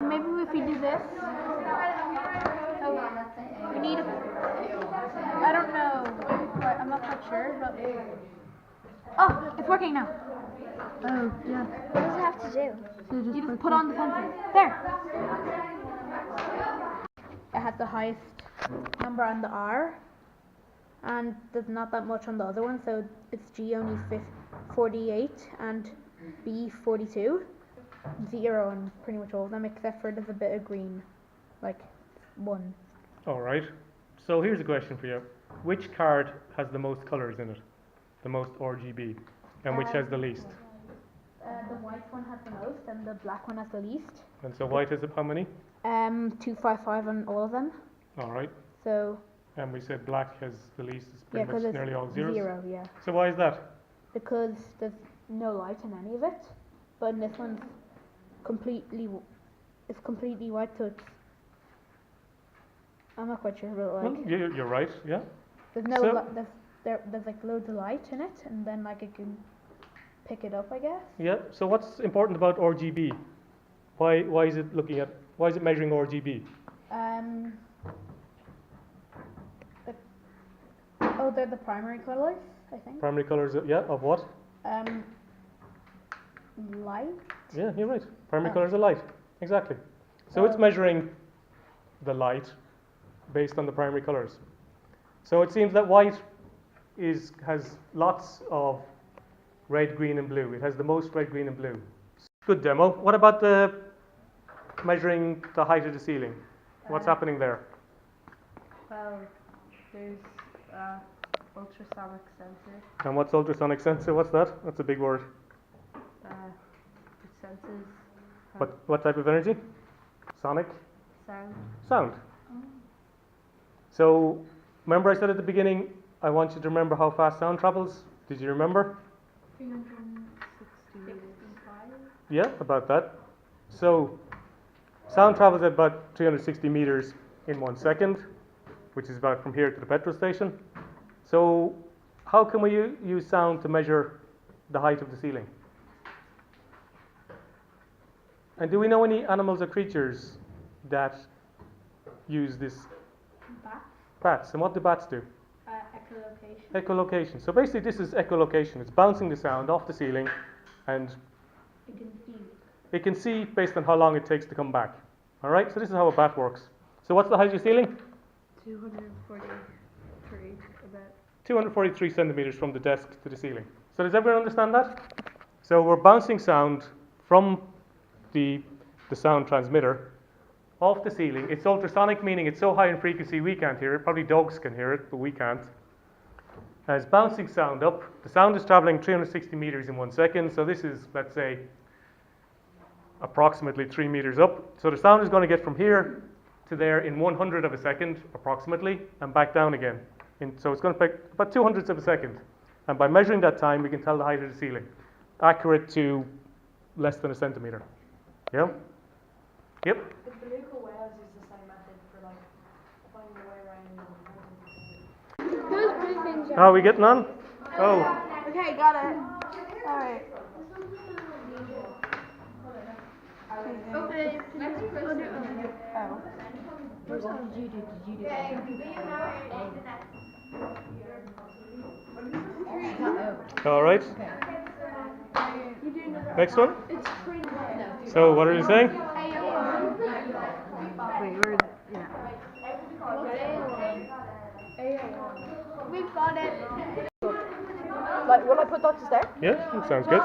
maybe if we do this. Oh, we need. I don't know. I'm not quite sure, but. Oh, it's working now. Oh, yeah. What does it have to do? So You just put on the sensor. There. It has the highest number on the R, and there's not that much on the other one, so it's G only 48 and B 42. 0 on pretty much all of them, except for there's a bit of green, like 1. Alright, so here's a question for you. Which card has the most colours in it? The most RGB? And which has the least? The white one has the most, and the black one has the least. And so white has how many? 255 on all of them. Alright. So. And we said black has the least, it's pretty Yeah, much it's nearly all zeros. 0, yeah. So why is that? Because there's no light in any of it, but in this one's completely white, so it's. I'm not quite sure, but like. Well, you're right, yeah. There's no there's like loads of light in it, and then like it can pick it up, I guess. Yeah. So what's important about RGB? Why is it measuring RGB? They're the primary colors, I think. Primary colours, yeah, of what? Light. Yeah, you're right. Primary colours are light. Exactly. So it's measuring the light based on the primary colours. So it seems that white has lots of red, green and blue. It has the most red, green and blue. Good demo. What about the measuring the height of the ceiling? What's happening there? Well, there's ultrasonic sensor. And what's ultrasonic sensor? What's that? That's a big word. It senses What type of energy? Sonic? sound. Sound. So, remember I said at the beginning, I want you to remember how fast sound travels? Did you remember? 365. Yeah, about that. So, sound travels at about 360 meters in 1 second, which is about from here to the petrol station. So, how can we use sound to measure the height of the ceiling? And do we know any animals or creatures that use this? Bats. Bats. And what do bats do? Echolocation. Echolocation. So basically this is echolocation. It's bouncing the sound off the ceiling and it can see based on how long it takes to come back. Alright, so this is how a bat works. So what's the height of your ceiling? 243 about. 243 centimeters from the desk to the ceiling. So does everyone understand that? So we're bouncing sound from the sound transmitter off the ceiling. It's ultrasonic, meaning it's so high in frequency we can't hear it. Probably dogs can hear it, but we can't. And it's bouncing sound up. The sound is traveling 360 meters in 1 second. So this is, let's say, approximately 3 meters up. So the sound is going to get from here to there in 1/100 of a second, approximately, and back down again. So it's going to take about 200ths of a second. And by measuring that time, we can tell the height of the ceiling. Accurate to less than a centimeter. Yeah? Yep. The beluga whales use the same method for like finding their way around. Those blue things How are we getting on? Oh, Okay, got it. Alright. all right. Next one. So what are you saying? Wait, where? Yeah. We've got it. Like, will I put Doctor's there? Yeah, that sounds good.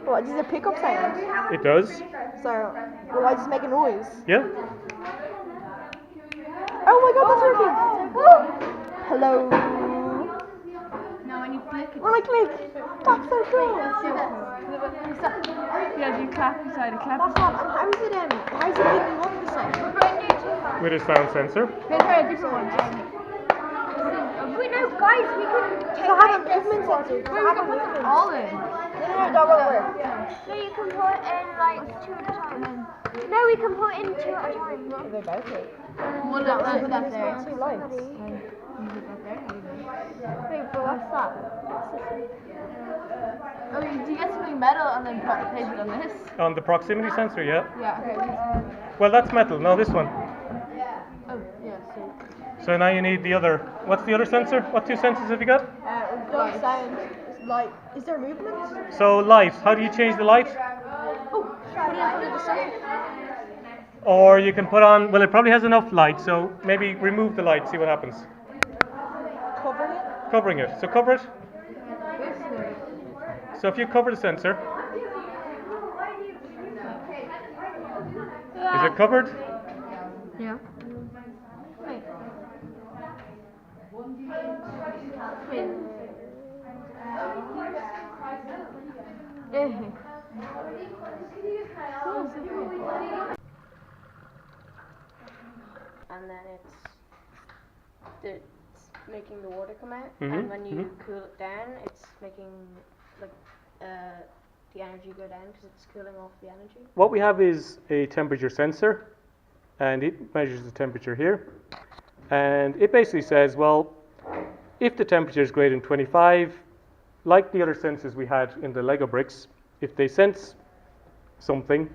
What, does it pick up sound? It does. So, will I just make a noise? Yeah. Oh my god, that's working! Hello? No, when you click it. When I click, that's so cool! Yeah, do you clap beside it? Clap That's not, and how's it picking up the sound? With a sound sensor. Let's try a different one. Wait, no, guys, we can So have a movement sensor. So have a movement. All in. No, that won't work. No, you can put in like 2 at a time. No, we can put in 2 at a time. They're both here. Well, put that there. Two lights. Wait, but what's that? Oh, do you get metal and then place it on this. On the proximity sensor, yeah. Yeah, okay. Well, that's metal. No, this one. Oh, yeah, so. So now you need the other. What's the other sensor? What two sensors have you got? Don't sound like. Is there movement? So light. How do you change the light? Oh, put it in front of the sun. Or you can put on. Well, it probably has enough light, so maybe remove the light. See what happens. Covering it. Covering it. So cover it. So if you cover the sensor, is it covered? Yeah. Wait. And then it's making the water come out, Mhm, and when you cool it down, it's making like the energy go down because it's cooling off the energy. What we have is a temperature sensor, and it measures the temperature here. And it basically says, well, if the temperature is greater than 25, like the other sensors we had in the Lego bricks, if they sense something,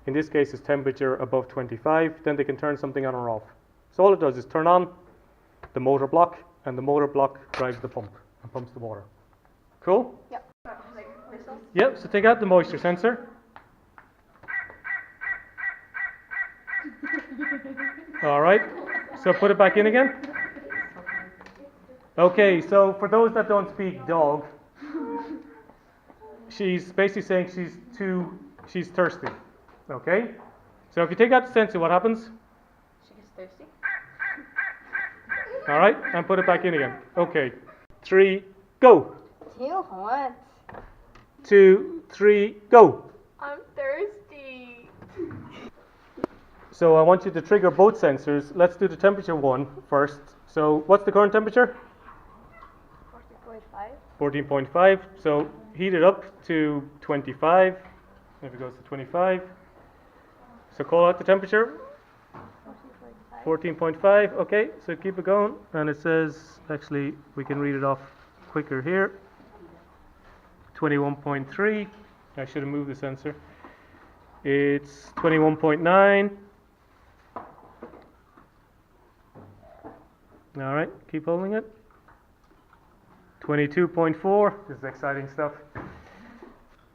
in this case it's temperature above 25, then they can turn something on or off. So all it does is turn on the motor block, and the motor block drives the pump and pumps the water. Cool? Yep. Yep, so take out the moisture sensor. Alright, so put it back in again. Okay, so for those that don't speak dog, she's basically saying she's thirsty. Okay? So if you take out the sensor, what happens? She gets thirsty. Alright, and put it back in again. Okay. 3, go. 2 horns. 2, 3, go. I'm thirsty. So I want you to trigger both sensors. Let's do the temperature one first. So what's the current temperature? 14.5. 14.5. So heat it up to 25. If it goes to 25. So call out the temperature. 14.5. Okay, so keep it going. And it says, actually, we can read it off quicker here. 21.3. I should have moved the sensor. It's 21.9. All right, keep holding it. 22.4. This is exciting stuff.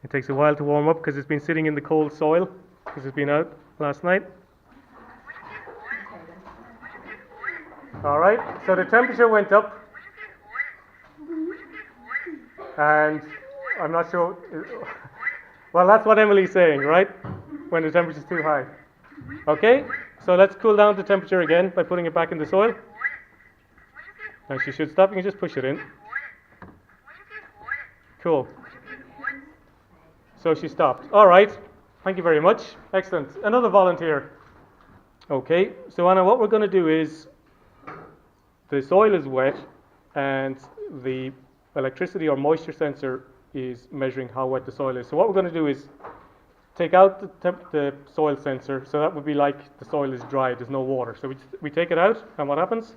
It takes a while to warm up because it's been sitting in the cold soil because it's been out last night. All right, so the temperature went up, and I'm not sure. Well, that's what Emily's saying, right? When the temperature's too high. Okay, so let's cool down the temperature again by putting it back in the soil. And she should stop. You can just push it in. Cool. So she stopped. All right. Thank you very much. Excellent. Another volunteer. Okay. So Anna, what we're going to do is the soil is wet, and the electricity or moisture sensor is measuring how wet the soil is. So what we're going to do is take out the soil sensor. So that would be like the soil is dry. There's no water. So we take it out, and what happens?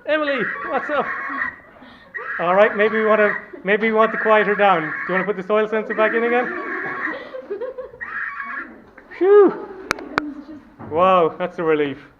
Emily, what's up? All right, maybe we want to quiet her down. Do you want to put the soil sensor back in again? Phew! Wow, that's a relief.